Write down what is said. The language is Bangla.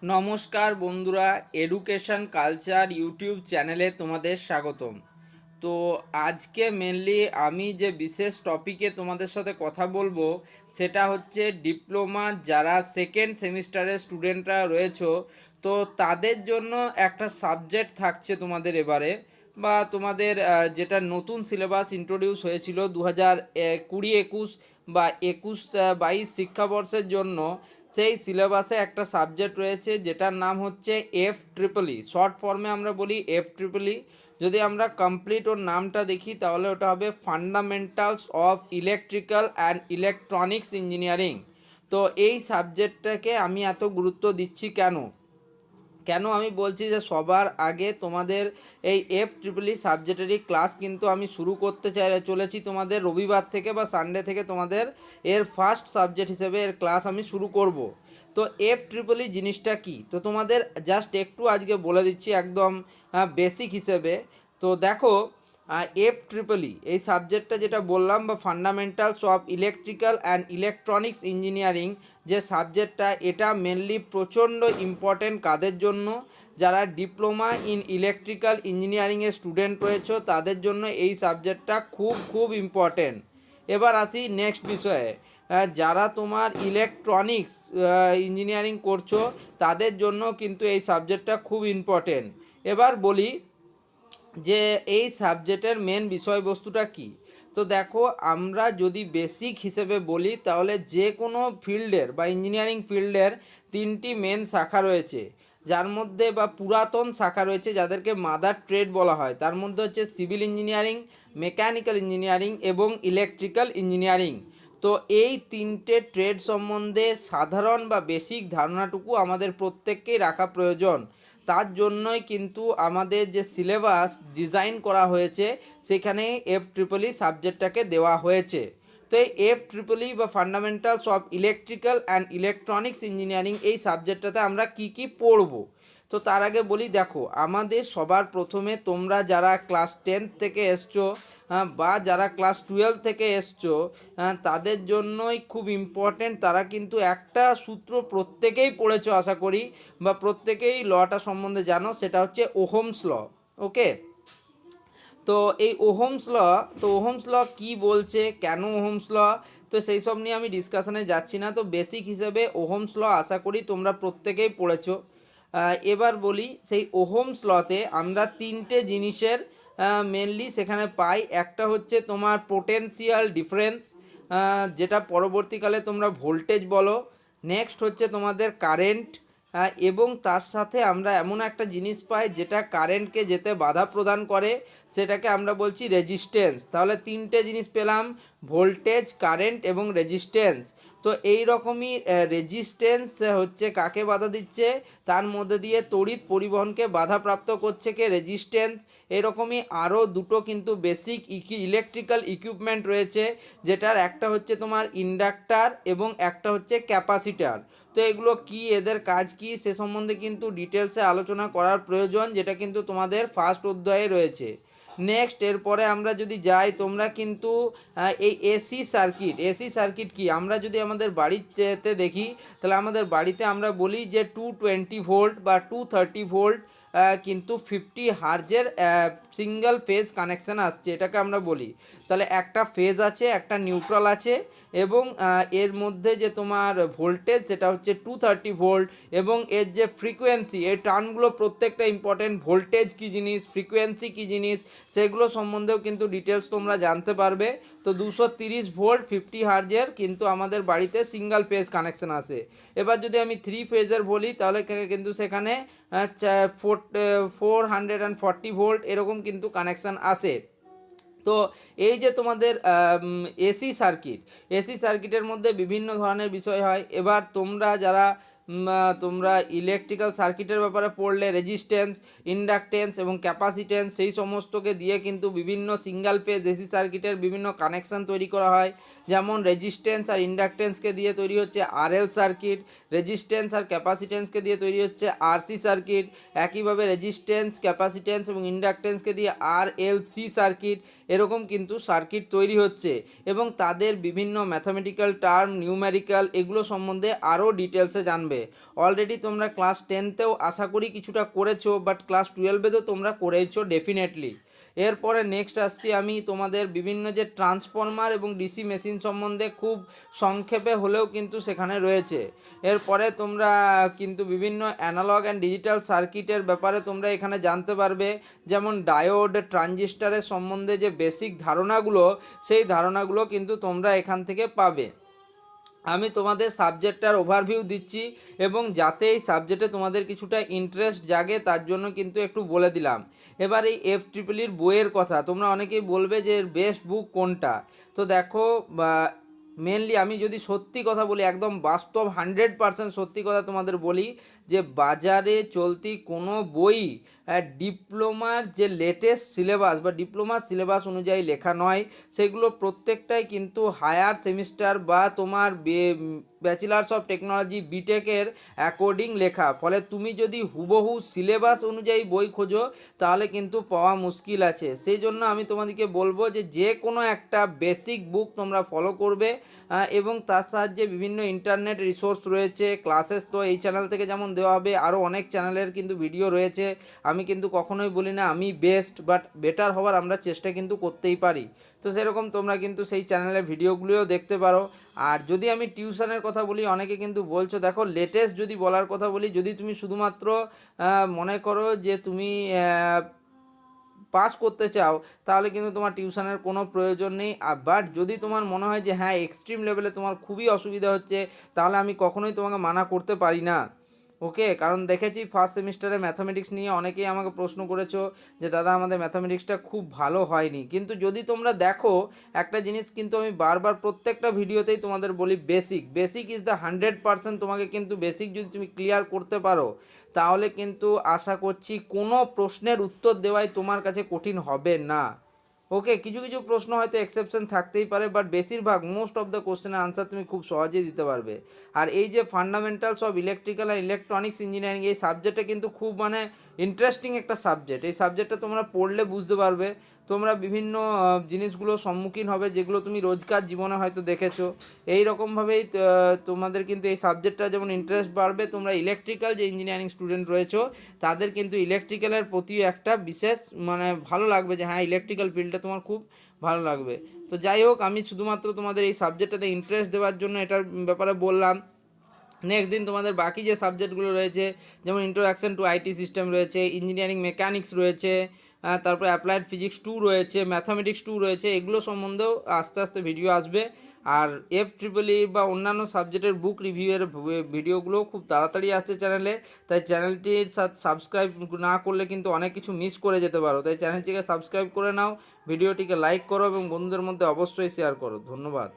নমস্কার বন্ধুরা, এডুকেশন কালচার ইউটিউব চ্যানেলে তোমাদের স্বাগতম। তো আজকে মেনলি আমি যে বিশেষ টপিকে তোমাদের সাথে কথা বলবো সেটা হচ্ছে ডিপ্লোমা যারা সেকেন্ড সেমিস্টারের স্টুডেন্টরা রয়েছো, তো তাদের জন্য একটা সাবজেক্ট থাকছে তোমাদের এবারে, বা তোমাদের যেটা নতুন সিলেবাস ইন্ট্রোডিউস হয়েছিল 2020-21 বা 21-22 শিক্ষাবর্ষের জন্য। সেই সিলেবাসে একটা সাবজেক্ট রয়েছে যেটার নাম হচ্ছে FEEE, শর্ট ফর্মে আমরা বলি FEEE। যদি আমরা কমপ্লিট ওর নামটা দেখি তাহলে ওটা হবে fundamentals of electrical and electronics engineering. তো এই সাবজেক্টটাকে আমি এত গুরুত্ব দিচ্ছি কেন কেন আমি বলছি যে সবার আগে তোমাদের এই FEEE সাবজেক্টেরই ক্লাস কিন্তু আমি শুরু করতে চলেছি তোমাদের রবিবার থেকে বা সানডে থেকে। তোমাদের এর ফার্স্ট সাবজেক্ট হিসেবে এর ক্লাস আমি শুরু করব। তো FEEE জিনিসটা কি, তো তোমাদের জাস্ট একটু আজকে বলে দিচ্ছি একদম বেসিক হিসেবে। তো দেখো, FEEE এই সাবজেক্টটা যেটা বললাম, বা fundamentals of electrical and electronics engineering যে সাবজেক্টটা, এটা মেনলি প্রচণ্ড ইম্পর্টেন্ট কাদের জন্য, যারা ডিপ্লোমা ইন ইলেকট্রিক্যাল ইঞ্জিনিয়ারিংয়ের স্টুডেন্ট রয়েছে তাদের জন্য এই সাবজেক্টটা খুব খুব ইম্পর্টেন্ট। এবার আসি নেক্সট বিষয়ে, যারা তোমার ইলেকট্রনিক্স ইঞ্জিনিয়ারিং করছো তাদের জন্য কিন্তু এই সাবজেক্টটা খুব ইম্পর্টেন্ট। এবার বলি যে এই সাবজেক্টের মেন বিষয়বস্তুটা কি। তো দেখো, আমরা যদি বেসিক হিসেবে বলি তাহলে যে কোনো ফিল্ডের বা ইঞ্জিনিয়ারিং ফিল্ডের তিনটি মেন শাখা রয়েছে, যার মধ্যে বা পুরাতন শাখা রয়েছে যাদেরকে মাদার ট্রেড বলা হয়। তার মধ্যে হচ্ছে সিভিল ইঞ্জিনিয়ারিং, মেকানিক্যাল ইঞ্জিনিয়ারিং এবং ইলেকট্রিক্যাল ইঞ্জিনিয়ারিং। তো এই তিনটে ট্রেড সম্বন্ধে সাধারণ বা বেসিক ধারণাটুকু আমাদের প্রত্যেককেই রাখা প্রয়োজন। তার জন্যই কিন্তু আমাদের যে সিলেবাস ডিজাইন করা হয়েছে সেখানে FEEE সাবজেক্টটাকে দেওয়া হয়েছে। তো এই FEEE বা fundamentals of electrical and electronics engineering এই সাবজেক্টটাতে আমরা কি কি পড়ব। তো তার আগে বলি, দেখো আমাদের সবার প্রথমে তোমরা যারা ক্লাস 10 থেকে এসছো বা যারা ক্লাস 12 থেকে এসছো, তাদের জন্যই খুব ইম্পর্টেন্ট। তারা কিন্তু একটা সূত্র প্রত্যেকেই পড়েছো আশা করি, বা প্রত্যেকেই লটা সম্বন্ধে জানো, সেটা হচ্ছে ওহমস ল। ওকে, তো এই ওহমস ল, তো ওহমস ল কী বলছে, কেন ওহমস ল, তো সেই সব নিয়ে আমি ডিসকাশনে যাচ্ছি না। তো বেসিক হিসেবে ওহমস ল আশা করি তোমরা প্রত্যেকেই পড়েছো। এবার বলি, সেই ওহমস লতে আমরা তিনটে জিনিসের মেনলি সেখানে পাই। একটা হচ্ছে তোমার পোটেনশিয়াল ডিফারেন্স, যেটা পরবর্তীকালে তোমরা ভোল্টেজ বলো। নেক্সট হচ্ছে তোমাদের কারেন্ট, এবং তার সাথে আমরা এমন একটা জিনিস পাই যেটা কারেন্টকে যেতে বাধা প্রদান করে, সেটাকে আমরা বলছি রেজিস্ট্যান্স। তাহলে তিনটে জিনিস পেলাম, ভোল্টেজ, কারেন্ট এবং রেজিস্ট্যান্স। তো এই রকমই রেজিস্ট্যান্স হচ্ছে কাকে বাধা দিচ্ছে, তার মধ্যে দিয়ে তড়িৎ পরিবহনকে বাধাপ্রাপ্ত করছে কে, রেজিস্ট্যান্স। এরকমই আরও দুটো কিন্তু বেসিক ইলেকট্রিক্যাল ইকুইপমেন্ট রয়েছে, যেটার একটা হচ্ছে তোমার ইন্ডাক্টার এবং একটা হচ্ছে ক্যাপাসিটার। তো এগুলো কি, এদের কাজ কি, সে সম্বন্ধে কিন্তু ডিটেলসে আলোচনা করার প্রয়োজন, যেটা কিন্তু তোমাদের ফার্স্ট অধ্যায়ে রয়েছে। নেক্সট এরপরে আমরা যদি যাই, তোমরা কিন্তু এই এসি সার্কিট কি, আমরা যদি আমাদের বাড়িতে দেখি তাহলে আমাদের বাড়িতে আমরা বলি যে 220 ভোল্ট বা 230 ভোল্ট, কিন্তু 50 হার্জের সিঙ্গেল ফেজ কানেকশান আসছে, এটাকে আমরা বলি। তাহলে একটা ফেজ আছে, একটা নিউট্রাল আছে, এবং এর মধ্যে যে তোমার ভোল্টেজ সেটা হচ্ছে 230 ভোল্ট, এবং এর যে ফ্রিকোয়েন্সি, এই টার্মগুলো প্রত্যেকটা ইম্পর্টেন্ট। ভোল্টেজ কী জিনিস, ফ্রিকোয়েন্সি কী জিনিস, সেগুলো সম্বন্ধেও কিন্তু ডিটেলস তোমরা জানতে পারবে। তো 230 ভোল্ট 50 হার্জের কিন্তু আমাদের বাড়িতে সিঙ্গেল ফেজ কানেকশান আসে। এবার যদি আমি 3 ফেজের বলি তাহলে কিন্তু সেখানে 440 ভোল্ট এরকম কিন্তু কানেকশান আসে। তো এই যে তোমাদের এসি সার্কিটের মধ্যে বিভিন্ন ধরনের বিষয় হয়। এবার তোমরা যারা তোমরা ইলেকট্রিক্যাল সার্কিটের ব্যাপারে পড়লে, রেজিস্ট্যান্স, ইন্ডাকটেন্স এবং ক্যাপাসিটেন্স, সেই সমস্তকে দিয়ে কিন্তু বিভিন্ন সিঙ্গেল ফেজ এসি সার্কিটের বিভিন্ন কানেকশান তৈরি করা হয়। যেমন রেজিস্ট্যান্স আর ইন্ডাকটেন্সকে দিয়ে তৈরি হচ্ছে RL সার্কিট, রেজিস্ট্যান্স আর ক্যাপাসিটেন্সকে দিয়ে তৈরি হচ্ছে RC সার্কিট, একইভাবে রেজিস্ট্যান্স, ক্যাপাসিটেন্স এবং ইন্ডাকটেন্সকে দিয়ে RLC সার্কিট, এরকম কিন্তু সার্কিট তৈরি হচ্ছে। এবং তাদের বিভিন্ন ম্যাথামেটিক্যাল টার্ম, নিউমেরিক্যাল, এগুলো সম্বন্ধে আরও ডিটেলসে জানবে। করে। অলরেডি তোমরা ক্লাস 10তেও আশা করি কিছুটা করেছো, বাট ক্লাস 12তেও তোমরা করেছো ডেফিনেটলি। এরপরে নেক্সট আসছি আমি তোমাদের বিভিন্ন যে ট্রান্সফর্মার এবং ডিসি মেশিন সম্বন্ধে খুব সংক্ষেপে হলেও কিন্তু সেখানে রয়েছে। এরপরে তোমরা কিন্তু বিভিন্ন অ্যানালগ অ্যান্ড ডিজিটাল সার্কিটের ব্যাপারে তোমরা এখানে জানতে পারবে, যেমন ডায়োড, ট্রানজিস্টারের সম্বন্ধে যে বেসিক ধারণাগুলো, সেই ধারণাগুলো কিন্তু তোমরা এখান থেকে পাবে। আমি তোমাদের সাবজেক্টটার ওভারভিউ দিচ্ছি এবং যাতে এই সাবজেক্টে তোমাদের কিছুটা ইন্টারেস্ট জাগে তার জন্য কিন্তু একটু বলে দিলাম। এবার এই FEEEর বইয়ের কথা, তোমরা অনেকেই বলবে যে এর বেস্ট বুক কোনটা। তো দেখো, মেনলি আমি যদি সত্যি কথা বলি, একদম বাস্তব 100% সত্যি কথা তোমাদের বলি, যে বাজারে চলতি কোনো বই ডিপ্লোমার যে লেটেস্ট সিলেবাস বা ডিপ্লোমার সিলেবাস অনুযায়ী লেখা নয়। সেগুলো প্রত্যেকটাই কিন্তু হায়ার সেমিস্টার বা তোমার ব্যাচেলার্স অফ টেকনোলজি বিটেকের অ্যাকর্ডিং লেখা। ফলে তুমি যদি হুবহু সিলেবাস অনুযায়ী বই খোঁজো তাহলে কিন্তু পাওয়া মুশকিল আছে। সেই জন্য আমি তোমাদেরকে বলবো যে যে কোনো একটা বেসিক বুক তোমরা ফলো করবে এবং তার সাহায্যে বিভিন্ন ইন্টারনেট রিসোর্স রয়েছে, ক্লাসেস তো এই চ্যানেল থেকে যেমন দেওয়া হবে, আরও অনেক চ্যানেলের কিন্তু ভিডিও রয়েছে। আমি কিন্তু কখনোই বলি না আমি বেস্ট, বাট বেটার হওয়ার আমরা চেষ্টা কিন্তু করতেই পারি। তো সেরকম তোমরা কিন্তু সেই চ্যানেলের ভিডিওগুলিও দেখতে পারো। আর যদি আমি টিউশনের কথা বলি, অনেকে কিন্তু বলছো, দেখো লেটেস্ট যদি বলার কথা বলি, যদি তুমি শুধুমাত্র মনে করো যে তুমি পাস করতে চাও তাহলে কিন্তু তোমার টিউশনের কোনো প্রয়োজন নেই। বাট যদি তোমার মনে হয় যে হ্যাঁ এক্সট্রিম লেভেলে তোমার খুবই অসুবিধা হচ্ছে, তাহলে আমি কখনোই তোমাকে মানা করতে পারি না। ওকে, কারণ দেখেছি ফার্স্ট সেমিস্টারে ম্যাথামেটিক্স নিয়ে অনেকেই আমাকে প্রশ্ন করেছো যে দাদা আমাদের ম্যাথামেটিক্সটা খুব ভালো হয়নি। কিন্তু যদি তোমরা দেখো একটা জিনিস কিন্তু আমি বারবার প্রত্যেকটা ভিডিওতেই তোমাদের বলি, বেসিক ইজ দ্য 100%। তোমাকে কিন্তু বেসিক যদি তুমি ক্লিয়ার করতে পারো তাহলে কিন্তু আশা করছি কোনো প্রশ্নের উত্তর দেওয়াই তোমার কাছে কঠিন হবে না। ওকে, কিছু কিছু প্রশ্ন হয়তো এক্সেপশন থাকতেই পারে, বাট বেশিরভাগ মোস্ট অফ দ্য কোশ্চেনের আনসার তুমি খুব সহজেই দিতে পারবে। আর এই যে fundamentals of electrical and electronics engineering, এই সাবজেক্টটা কিন্তু খুব ইন্টারেস্টিং একটা সাবজেক্ট। এই সাবজেক্টটা তোমরা পড়লে বুঝতে পারবে, তোমরা বিভিন্ন জিনিসগুলো সম্মুখীন হবে যেগুলো তুমি রোজকার জীবনে হয়তো দেখেছো। এই রকমভাবেই তোমাদের কিন্তু এই সাবজেক্টটা যেমন ইন্টারেস্ট বাড়বে, তোমরা ইলেকট্রিক্যাল যে ইঞ্জিনিয়ারিং স্টুডেন্ট রয়েছো তাদের কিন্তু ইলেকট্রিক্যালের প্রতি একটা বিশেষ ভালো লাগবে, যে হ্যাঁ ইলেকট্রিক্যাল ফিল্ডটা তোমার খুব ভালো লাগবে। তো যাই হোক, আমি শুধুমাত্র তোমাদের এই সাবজেক্টটাতে ইন্টারেস্ট দেওয়ার জন্য এটার ব্যাপারে বললাম। নেক্সট দিন তোমাদের বাকি যে সাবজেক্টগুলো রয়েছে, যেমন ইন্ট্রোডাকশন টু আইটি সিস্টেম রয়েছে, ইঞ্জিনিয়ারিং মেকানিক্স রয়েছে, তারপরে অ্যাপ্লাইড ফিজিক্স 2 রয়েছে, ম্যাথামেটিক্স 2 রয়েছে, এগুলো সম্বন্ধেও আস্তে আস্তে ভিডিও আসবে। আর FEEE বা অন্যান্য সাবজেক্টের বুক রিভিউয়ের ভিডিওগুলো খুব তাড়াতাড়ি আসছে চ্যানেলে। তাই চ্যানেলটির সাথে সাবস্ক্রাইব না করলে কিন্তু অনেক কিছু মিস করে যেতে পারো। তাই চ্যানেলটিকে সাবস্ক্রাইব করে নাও, ভিডিওটিকে লাইক করো এবং বন্ধুদের মধ্যে অবশ্যই শেয়ার করো। ধন্যবাদ।